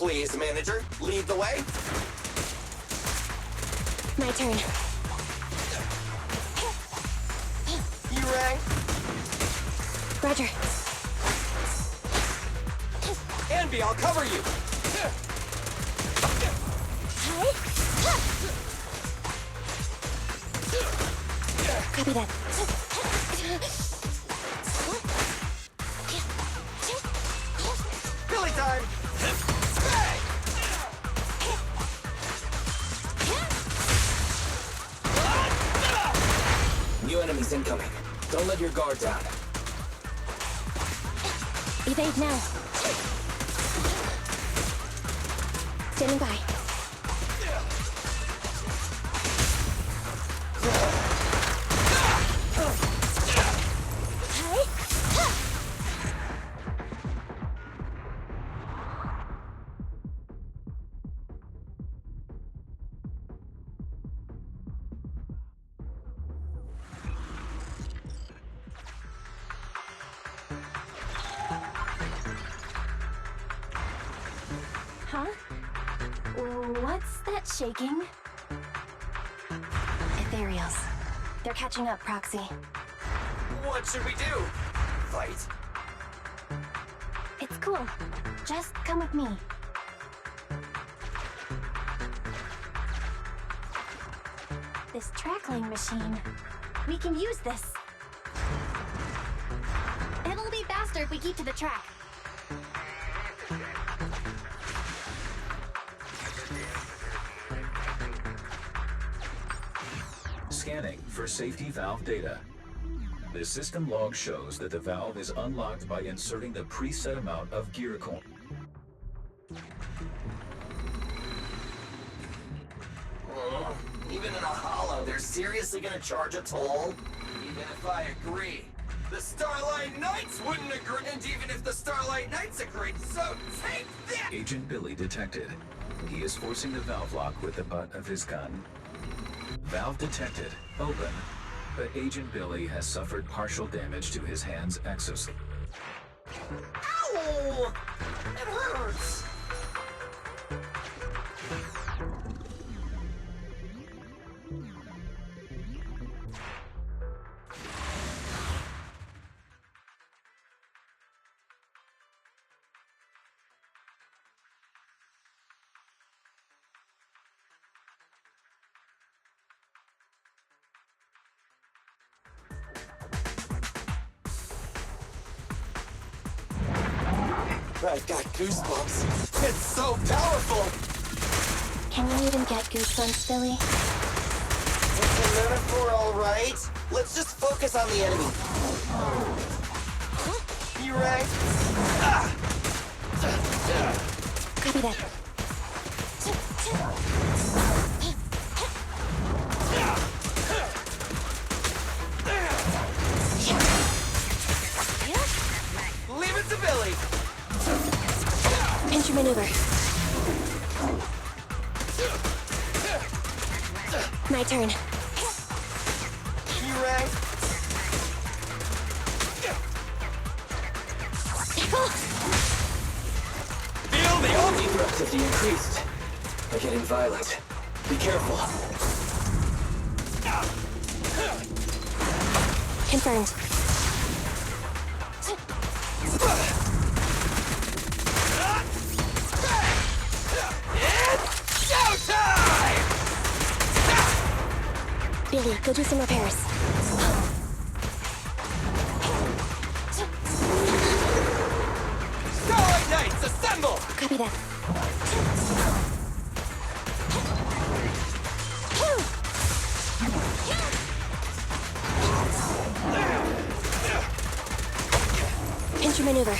Please, manager, lead the way. My turn. You rang. Roger. Anby, I'll cover you. Copy that. Billy time. New enemies incoming. Don't let your guard down. Evade now. Standing by. Huh? What's that shaking? Ethereals. They're catching up, Proxy. What should we do? Fight? It's cool. Just come with me. This trackling machine. We can use this. It'll be faster if we keep to the track. Scanning for safety valve data. The system log shows that the valve is unlocked by inserting the preset amount of gear coin. Even in a hollow, they're seriously gonna charge a toll? Even if I agree. The Starlight Knights wouldn't agree, and even if the Starlight Knights agreed, so take that! Agent Billy detected. He is forcing the valve lock with the butt of his gun. Valve detected. Open. But Agent Billy has suffered partial damage to his hand's exoskeleton. Ow! It hurts! I've got goosebumps. It's so powerful! Can you even get goosebumps, Billy? It's a metaphor, all right. Let's just focus on the enemy. You right? Copy that. Leave it to Billy. Pinch your maneuver. My turn. You right? Feel the ulti thrust increased. They're getting violent. Be careful. Confirmed. It's showtime! Billy, go do some repairs. Starlight Knights, assemble! Copy that. Pinch your maneuver.